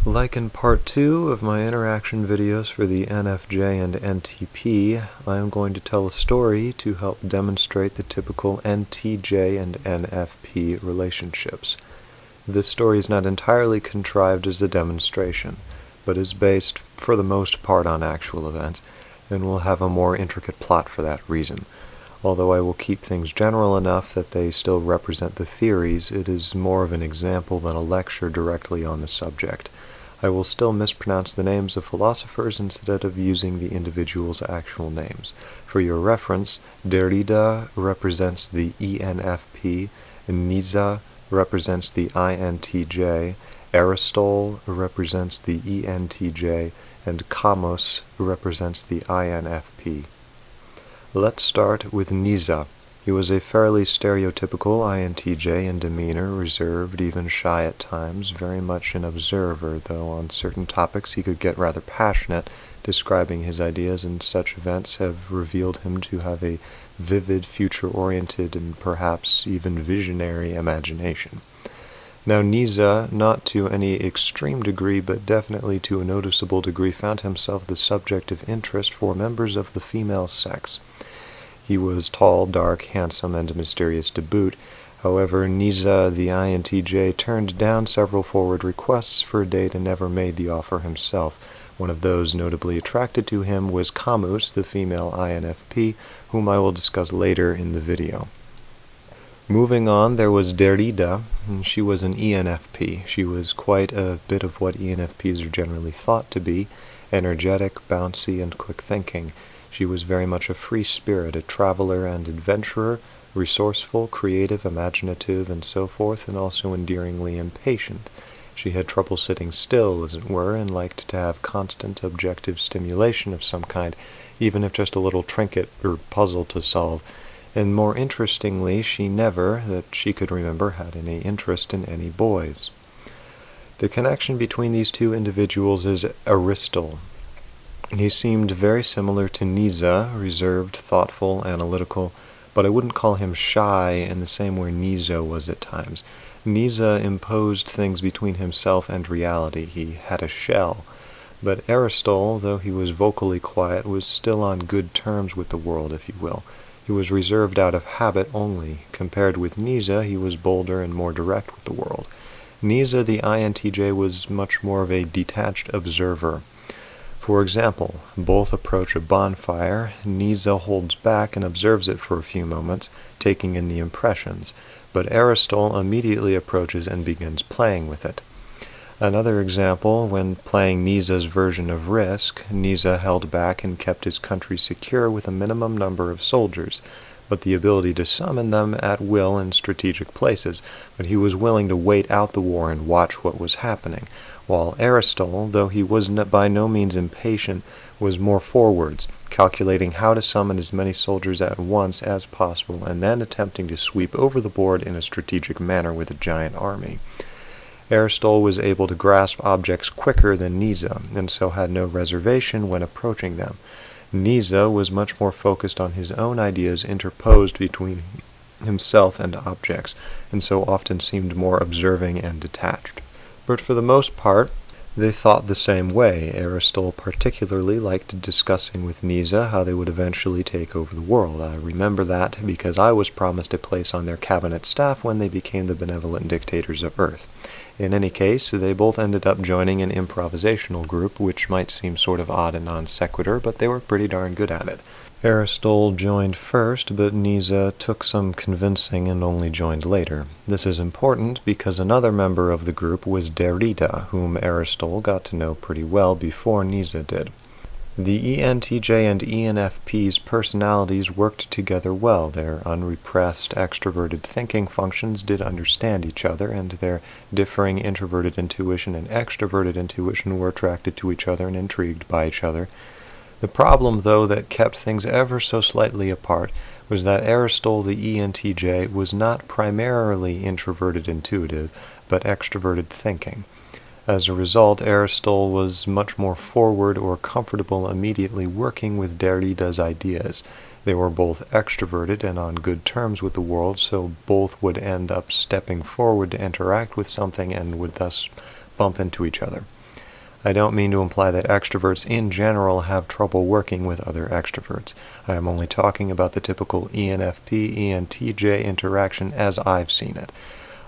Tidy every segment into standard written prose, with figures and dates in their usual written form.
Like in part 2 of my interaction videos for the NFJ and NTP, I am going to tell a story to help demonstrate the typical NTJ and NFP relationships. This story is not entirely contrived as a demonstration, but is based for the most part on actual events, and will have a more intricate plot for that reason. Although I will keep things general enough that they still represent the theories, it is more of an example than a lecture directly on the subject. I will still mispronounce the names of philosophers instead of using the individuals' actual names. For your reference, Derrida represents the ENFP, Nietzsche represents the INTJ, Aristotle represents the ENTJ, and Camus represents the INFP. Let's start with Nietzsche. He was a fairly stereotypical INTJ in demeanor, reserved, even shy at times, very much an observer, though on certain topics he could get rather passionate, describing his ideas, and such events have revealed him to have a vivid, future-oriented, and perhaps even visionary imagination. Now Nietzsche, not to any extreme degree, but definitely to a noticeable degree, found himself the subject of interest for members of the female sex. He was tall, dark, handsome, and mysterious to boot. However, Nietzsche, the INTJ, turned down several forward requests for a date and never made the offer himself. One of those notably attracted to him was Camus, the female INFP, whom I will discuss later in the video. Moving on, there was Derrida, and she was an ENFP. She was quite a bit of what ENFPs are generally thought to be, energetic, bouncy, and quick-thinking. She was very much a free spirit, a traveler and adventurer, resourceful, creative, imaginative, and so forth, and also endearingly impatient. She had trouble sitting still, as it were, and liked to have constant objective stimulation of some kind, even if just a little trinket or puzzle to solve. And more interestingly, she never, that she could remember, had any interest in any boys. The connection between these two individuals is Aristotle. He seemed very similar to Nietzsche, reserved, thoughtful, analytical, but I wouldn't call him shy in the same way Nietzsche was at times. Nietzsche imposed things between himself and reality. He had a shell. But Aristotle, though he was vocally quiet, was still on good terms with the world, if you will. He was reserved out of habit only. Compared with Nietzsche, he was bolder and more direct with the world. Nietzsche, the INTJ, was much more of a detached observer. For example, both approach a bonfire. Nietzsche holds back and observes it for a few moments, taking in the impressions, but Aristotle immediately approaches and begins playing with it. Another example, when playing Nietzsche's version of Risk, Nietzsche held back and kept his country secure with a minimum number of soldiers, but the ability to summon them at will in strategic places, but he was willing to wait out the war and watch what was happening, while Aristotle, though he was by no means impatient, was more forwards, calculating how to summon as many soldiers at once as possible and then attempting to sweep over the board in a strategic manner with a giant army. Aristotle was able to grasp objects quicker than Nietzsche, and so had no reservation when approaching them. Nietzsche was much more focused on his own ideas interposed between himself and objects, and so often seemed more observing and detached. But for the most part, they thought the same way. Aristotle particularly liked discussing with Nietzsche how they would eventually take over the world. I remember that because I was promised a place on their cabinet staff when they became the benevolent dictators of Earth. In any case, they both ended up joining an improvisational group, which might seem sort of odd and non sequitur, but they were pretty darn good at it. Aristotle joined first, but Nietzsche took some convincing and only joined later. This is important because another member of the group was Derrida, whom Aristotle got to know pretty well before Nietzsche did. The ENTJ and ENFP's personalities worked together well. Their unrepressed, extroverted thinking functions did understand each other, and their differing introverted intuition and extroverted intuition were attracted to each other and intrigued by each other. The problem, though, that kept things ever so slightly apart was that Aristotle, the ENTJ, was not primarily introverted intuitive, but extroverted thinking. As a result, Aristotle was much more forward or comfortable immediately working with Derrida's ideas. They were both extroverted and on good terms with the world, so both would end up stepping forward to interact with something and would thus bump into each other. I don't mean to imply that extroverts in general have trouble working with other extroverts. I am only talking about the typical ENFP, ENTJ interaction as I've seen it.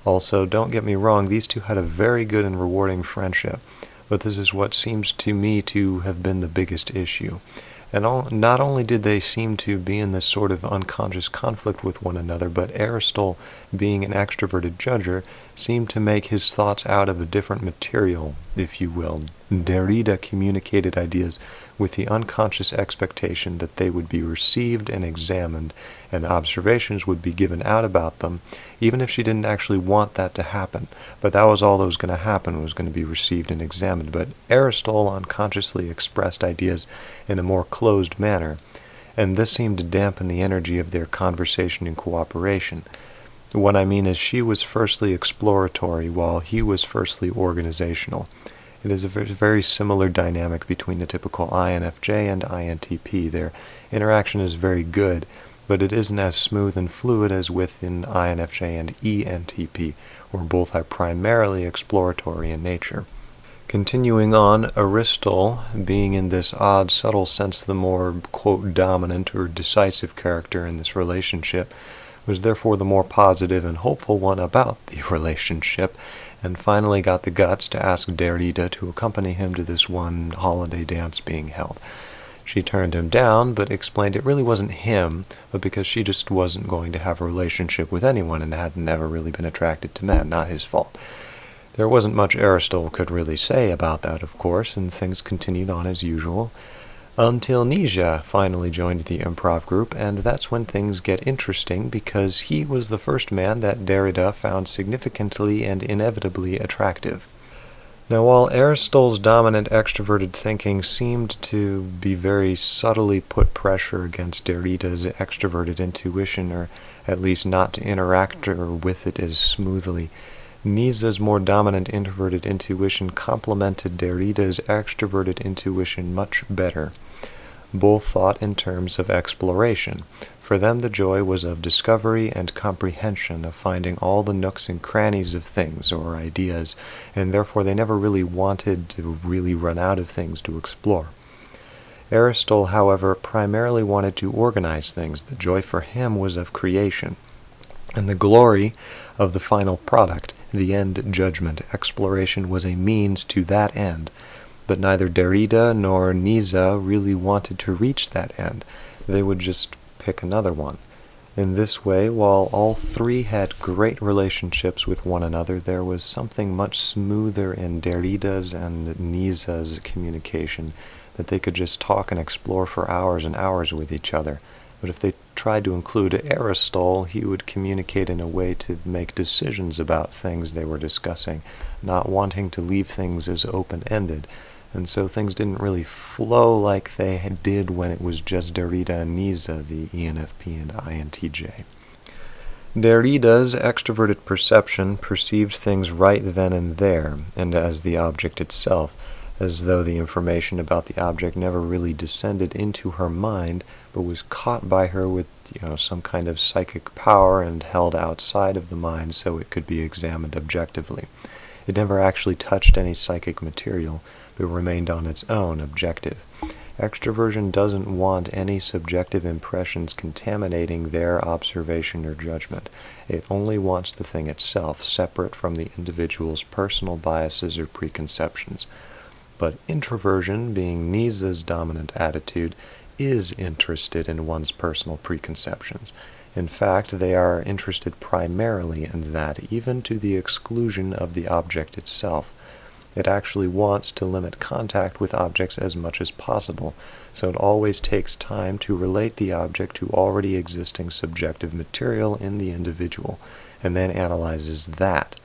Also, don't get me wrong, these two had a very good and rewarding friendship, but this is what seems to me to have been the biggest issue. And not only did they seem to be in this sort of unconscious conflict with one another, but Aristotle, being an extroverted judger, seemed to make his thoughts out of a different material, if you will. Derrida communicated ideas with the unconscious expectation that they would be received and examined, and observations would be given out about them, even if she didn't actually want that to happen. But that was all that was going to happen, was going to be received and examined. But Aristotle unconsciously expressed ideas in a more closed manner, and this seemed to dampen the energy of their conversation and cooperation. What I mean is she was firstly exploratory, while he was firstly organizational. It is a very similar dynamic between the typical INFJ and INTP. Their interaction is very good, but it isn't as smooth and fluid as within INFJ and ENTP, where both are primarily exploratory in nature. Continuing on, Aristotle, being in this odd, subtle sense the more, quote, dominant or decisive character in this relationship, was therefore the more positive and hopeful one about the relationship, and finally got the guts to ask Derrida to accompany him to this one holiday dance being held. She turned him down, but explained it really wasn't him, but because she just wasn't going to have a relationship with anyone and had never really been attracted to men, not his fault. There wasn't much Aristotle could really say about that, of course, and things continued on as usual, until NTJ finally joined the improv group, and that's when things get interesting, because he was the first man that Derrida found significantly and inevitably attractive. Now, while Aristotle's dominant extroverted thinking seemed to be very subtly put pressure against Derrida's extroverted intuition, or at least not to interact with it as smoothly, NTJ's more dominant introverted intuition complemented Derrida's extroverted intuition much better. Both thought in terms of exploration. For them the joy was of discovery and comprehension, of finding all the nooks and crannies of things or ideas, and therefore they never really wanted to really run out of things to explore. Aristotle, however, primarily wanted to organize things. The joy for him was of creation, and the glory of the final product, the end judgment. Exploration was a means to that end, but neither Derrida nor NTJ really wanted to reach that end. They would just pick another one. In this way, while all three had great relationships with one another, there was something much smoother in Derrida's and NTJ's communication, that they could just talk and explore for hours and hours with each other. But if they tried to include Aristotle, he would communicate in a way to make decisions about things they were discussing, not wanting to leave things as open-ended. And so things didn't really flow like they did when it was just Derrida and NTJ, the ENFP and INTJ. Derrida's extroverted perception perceived things right then and there, and as the object itself, as though the information about the object never really descended into her mind, but was caught by her with, some kind of psychic power and held outside of the mind so it could be examined objectively. It never actually touched any psychic material, but remained on its own, objective. Extroversion doesn't want any subjective impressions contaminating their observation or judgment. It only wants the thing itself, separate from the individual's personal biases or preconceptions. But introversion, being NTJ's dominant attitude, is interested in one's personal preconceptions. In fact, they are interested primarily in that, even to the exclusion of the object itself. It actually wants to limit contact with objects as much as possible, so it always takes time to relate the object to already existing subjective material in the individual, and then analyzes that.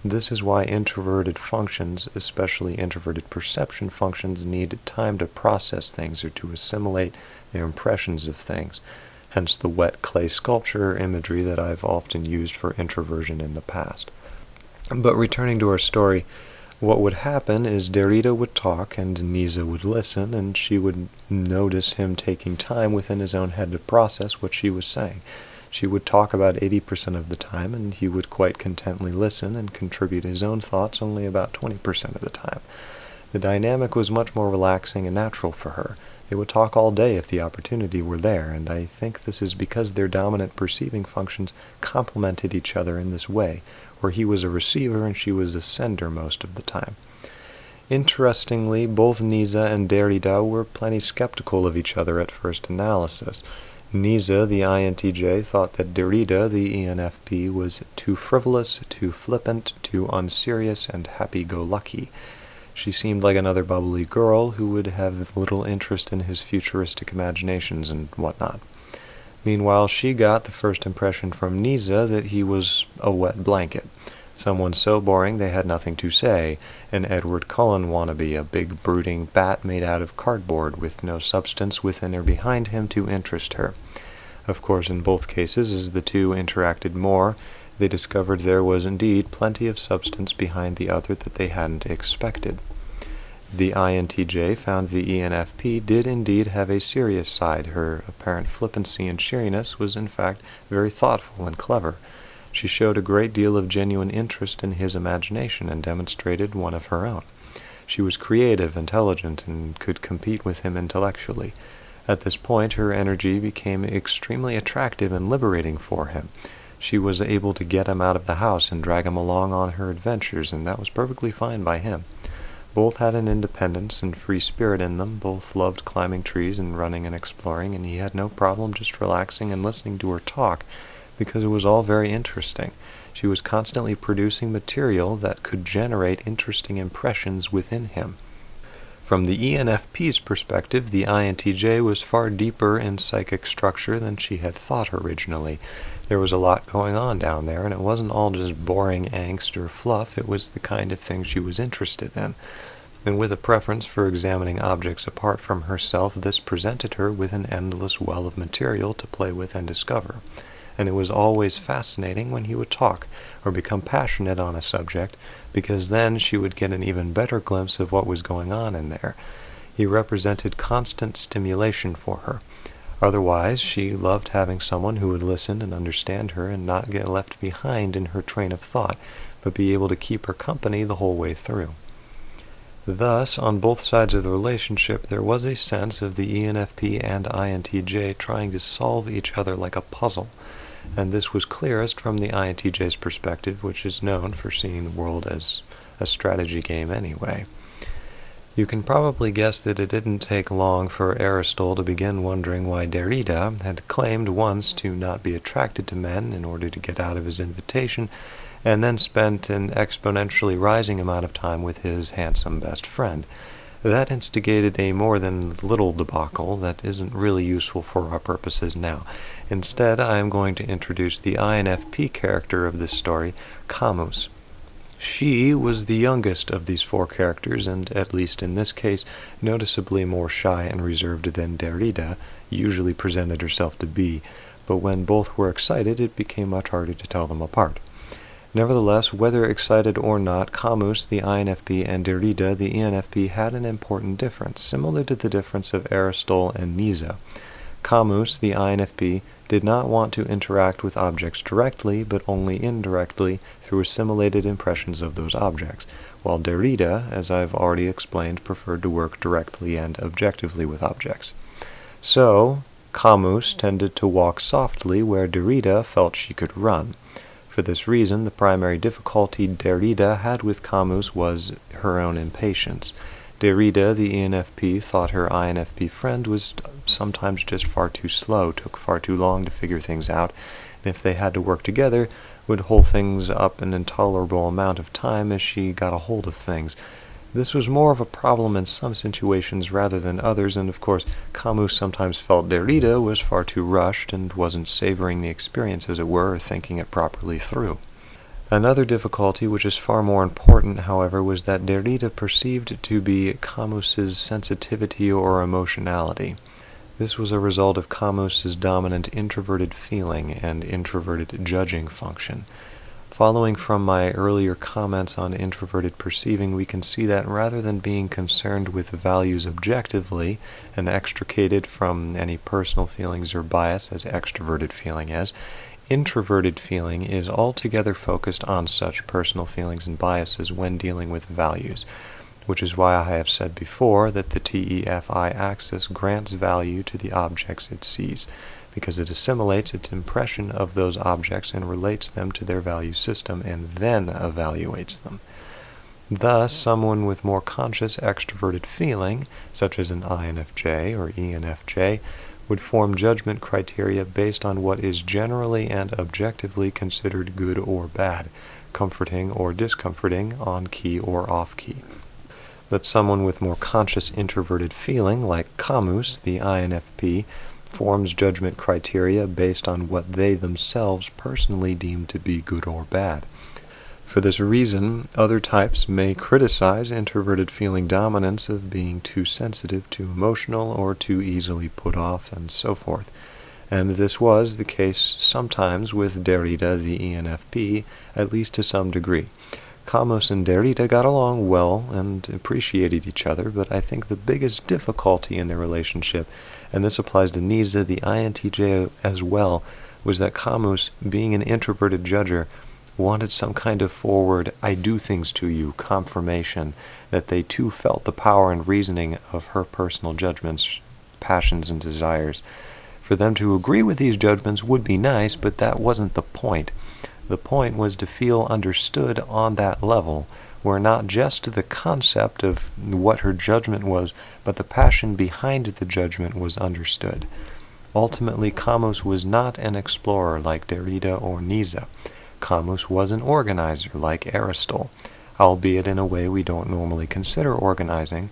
This is why introverted functions, especially introverted perception functions, need time to process things or to assimilate their impressions of things, hence the wet clay sculpture imagery that I've often used for introversion in the past. But returning to our story, what would happen is Derrida would talk and NTJ would listen, and she would notice him taking time within his own head to process what she was saying. She would talk about 80% of the time, and he would quite contently listen and contribute his own thoughts only about 20% of the time. The dynamic was much more relaxing and natural for her. They would talk all day if the opportunity were there, and I think this is because their dominant perceiving functions complemented each other in this way, where he was a receiver and she was a sender most of the time. Interestingly, both Nisa and Derrida were plenty skeptical of each other at first analysis. Nisa, the INTJ, thought that Derrida, the ENFP, was too frivolous, too flippant, too unserious, and happy-go-lucky. She seemed like another bubbly girl who would have little interest in his futuristic imaginations and whatnot. Meanwhile, she got the first impression from Nisa that he was a wet blanket. Someone so boring they had nothing to say, an Edward Cullen wannabe, a big brooding bat made out of cardboard with no substance within or behind him to interest her. Of course, in both cases, as the two interacted more, they discovered there was indeed plenty of substance behind the other that they hadn't expected. The INTJ found the ENFP did indeed have a serious side. Her apparent flippancy and cheeriness was in fact very thoughtful and clever. She showed a great deal of genuine interest in his imagination and demonstrated one of her own. She was creative, intelligent, and could compete with him intellectually. At this point, her energy became extremely attractive and liberating for him. She was able to get him out of the house and drag him along on her adventures, and that was perfectly fine by him. Both had an independence and free spirit in them. Both loved climbing trees and running and exploring, and he had no problem just relaxing and listening to her talk, because it was all very interesting. She was constantly producing material that could generate interesting impressions within him. From the ENFP's perspective, the INTJ was far deeper in psychic structure than she had thought originally. There was a lot going on down there, and it wasn't all just boring angst or fluff. It was the kind of thing she was interested in. And with a preference for examining objects apart from herself, this presented her with an endless well of material to play with and discover. And it was always fascinating when he would talk or become passionate on a subject, because then she would get an even better glimpse of what was going on in there. He represented constant stimulation for her. Otherwise, she loved having someone who would listen and understand her and not get left behind in her train of thought, but be able to keep her company the whole way through. Thus, on both sides of the relationship, there was a sense of the ENFP and INTJ trying to solve each other like a puzzle, and this was clearest from the INTJ's perspective, which is known for seeing the world as a strategy game anyway. You can probably guess that it didn't take long for Aristotle to begin wondering why Derrida had claimed once to not be attracted to men in order to get out of his invitation, and then spent an exponentially rising amount of time with his handsome best friend. That instigated a more than little debacle that isn't really useful for our purposes now. Instead, I am going to introduce the INFP character of this story, Camus. She was the youngest of these four characters, and, at least in this case, noticeably more shy and reserved than Derrida usually presented herself to be, but when both were excited, it became much harder to tell them apart. Nevertheless, whether excited or not, Camus, the INFP, and Derrida, the ENFP, had an important difference, similar to the difference of Aristotle and Nisa. Camus, the INFP, did not want to interact with objects directly, but only indirectly through assimilated impressions of those objects, while Derrida, as I've already explained, preferred to work directly and objectively with objects. So, Camus tended to walk softly where Derrida felt she could run. For this reason, the primary difficulty Derrida had with Camus was her own impatience. Derrida, the ENFP, thought her INFP friend was sometimes just far too slow, took far too long to figure things out, and if they had to work together, would hold things up an intolerable amount of time as she got a hold of things. This was more of a problem in some situations rather than others, and of course, Camus sometimes felt Derrida was far too rushed and wasn't savoring the experience, as it were, or thinking it properly through. Another difficulty, which is far more important, however, was that Derrida perceived to be Camus's sensitivity or emotionality. This was a result of Camus's dominant introverted feeling and introverted judging function. Following from my earlier comments on introverted perceiving, we can see that rather than being concerned with values objectively and extricated from any personal feelings or bias as extroverted feeling is, introverted feeling is altogether focused on such personal feelings and biases when dealing with values. which is why I have said before that the TEFI axis grants value to the objects it sees, because it assimilates its impression of those objects and relates them to their value system and then evaluates them. Thus, someone with more conscious extroverted feeling, such as an INFJ or ENFJ, would form judgment criteria based on what is generally and objectively considered good or bad, comforting or discomforting, on-key or off-key. But someone with more conscious introverted feeling, like Camus, the INFP, forms judgment criteria based on what they themselves personally deem to be good or bad. For this reason, other types may criticize introverted feeling dominance of being too sensitive, too emotional, or too easily put off, and so forth. And this was the case sometimes with Derrida, the ENFP, at least to some degree. Camus and Derrida got along well and appreciated each other, but I think the biggest difficulty in their relationship, and this applies to Nisa, the INTJ as well, was that Camus, being an introverted judger, wanted some kind of forward, I do things to you, confirmation, that they too felt the power and reasoning of her personal judgments, passions, and desires. For them to agree with these judgments would be nice, but that wasn't the point. The point was to feel understood on that level, where not just the concept of what her judgment was, but the passion behind the judgment was understood. Ultimately, Camus was not an explorer like Derrida or Nisa. Camus was an organizer like Aristotle, albeit in a way we don't normally consider organizing.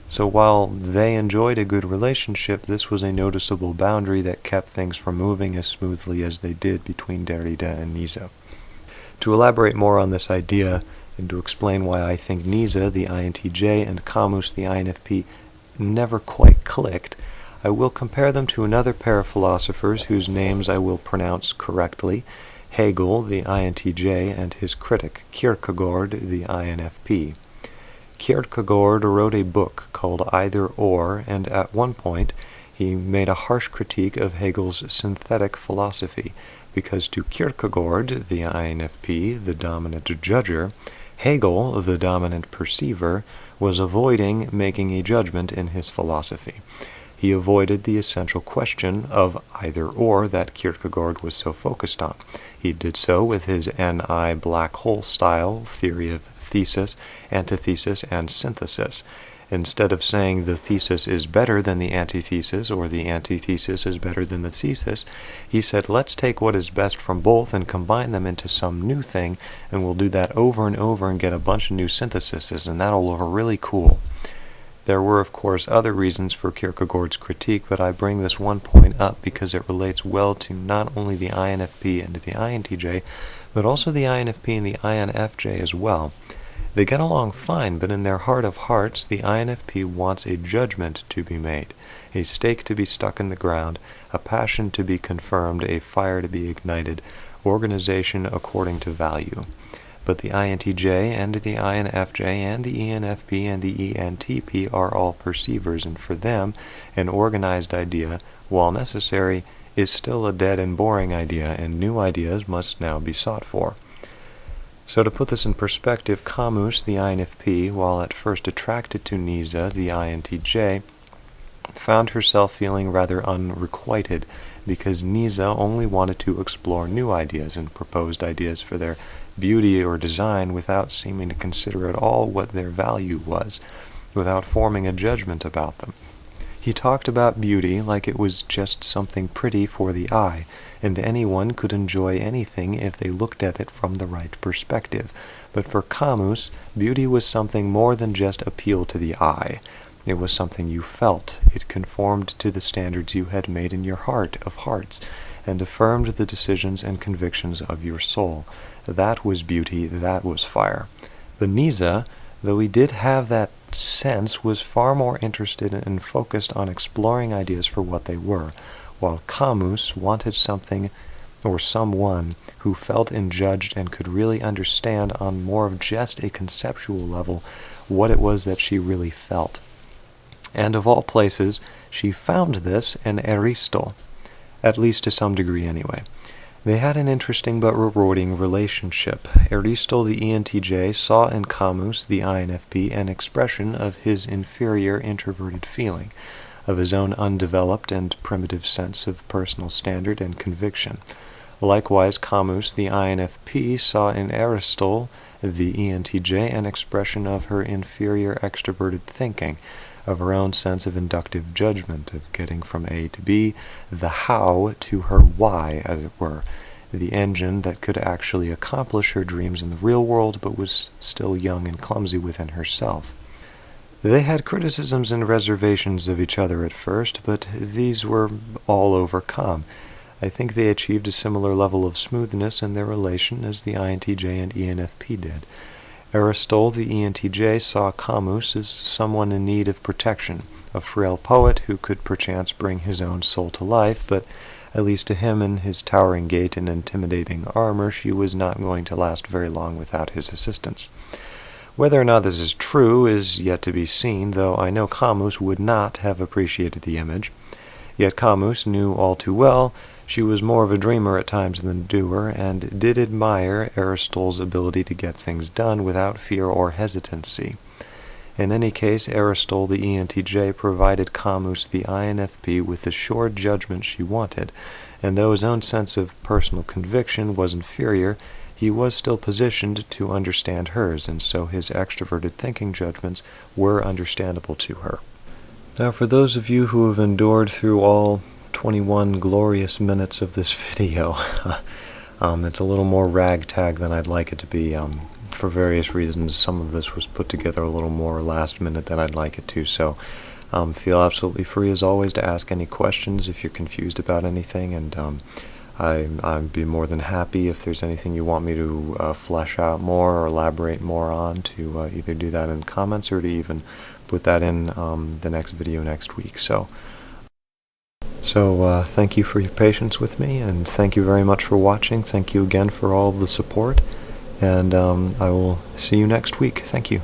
So while they enjoyed a good relationship, this was a noticeable boundary that kept things from moving as smoothly as they did between Derrida and Nisa. To elaborate more on this idea, and to explain why I think Nisa, the INTJ, and Camus, the INFP, never quite clicked, I will compare them to another pair of philosophers whose names I will pronounce correctly, Hegel, the INTJ, and his critic, Kierkegaard, the INFP. Kierkegaard wrote a book called Either Or, and at one point he made a harsh critique of Hegel's synthetic philosophy, because to Kierkegaard, the INFP, the dominant judger, Hegel, the dominant perceiver, was avoiding making a judgment in his philosophy. He avoided the essential question of either-or that Kierkegaard was so focused on. He did so with his NI black hole style theory of thesis, antithesis, and synthesis. Instead of saying the thesis is better than the antithesis or the antithesis is better than the thesis, he said, let's take what is best from both and combine them into some new thing, and we'll do that over and over and get a bunch of new syntheses, and that'll look really cool. There were, of course, other reasons for Kierkegaard's critique, but I bring this one point up because it relates well to not only the INFP and the INTJ, but also the INFP and the INFJ as well. They get along fine, but in their heart of hearts, the INFP wants a judgment to be made, a stake to be stuck in the ground, a passion to be confirmed, a fire to be ignited, organization according to value. But the INTJ and the INFJ and the ENFP and the ENTP are all perceivers, and for them, an organized idea, while necessary, is still a dead and boring idea, and new ideas must now be sought for. So to put this in perspective, Camus, the INFP, while at first attracted to Nisa, the INTJ, found herself feeling rather unrequited because Nisa only wanted to explore new ideas and proposed ideas for their beauty or design without seeming to consider at all what their value was, without forming a judgment about them. He talked about beauty like it was just something pretty for the eye, and anyone could enjoy anything if they looked at it from the right perspective. But for Camus, beauty was something more than just appeal to the eye. It was something you felt. It conformed to the standards you had made in your heart of hearts, and affirmed the decisions and convictions of your soul. That was beauty, that was fire. But Nisa, though he did have that sense, was far more interested and focused on exploring ideas for what they were, while Camus wanted something or someone who felt and judged and could really understand on more of just a conceptual level what it was that she really felt. And of all places, she found this in Aristotle, at least to some degree anyway. They had an interesting but rewarding relationship. Aristotle the ENTJ saw in Camus the INFP an expression of his inferior introverted feeling, of his own undeveloped and primitive sense of personal standard and conviction. Likewise, Camus the INFP saw in Aristotle the ENTJ an expression of her inferior extroverted thinking, of her own sense of inductive judgment, of getting from A to B, the how to her why, as it were, the engine that could actually accomplish her dreams in the real world but was still young and clumsy within herself. They had criticisms and reservations of each other at first, but these were all overcome. I think they achieved a similar level of smoothness in their relation as the INTJ and ENFP did. Aristotle the ENTJ saw Camus as someone in need of protection, a frail poet who could perchance bring his own soul to life, but at least to him in his towering gait and intimidating armor she was not going to last very long without his assistance. Whether or not this is true is yet to be seen, though I know Camus would not have appreciated the image. Yet Camus knew all too well she was more of a dreamer at times than a doer, and did admire Aristotle's ability to get things done without fear or hesitancy. In any case, Aristotle the ENTJ provided Camus the INFP with the sure judgment she wanted, and though his own sense of personal conviction was inferior, he was still positioned to understand hers, and so his extroverted thinking judgments were understandable to her. Now, for those of you who have endured through all 21 glorious minutes of this video, it's a little more ragtag than I'd like it to be. For various reasons, some of this was put together a little more last minute than I'd like it to, so feel absolutely free as always to ask any questions if you're confused about anything, and I'd be more than happy if there's anything you want me to flesh out more or elaborate more on to either do that in comments or to even put that in the next video next week. So thank you for your patience with me, and thank you very much for watching. Thank you again for all of the support, and I will see you next week. Thank you.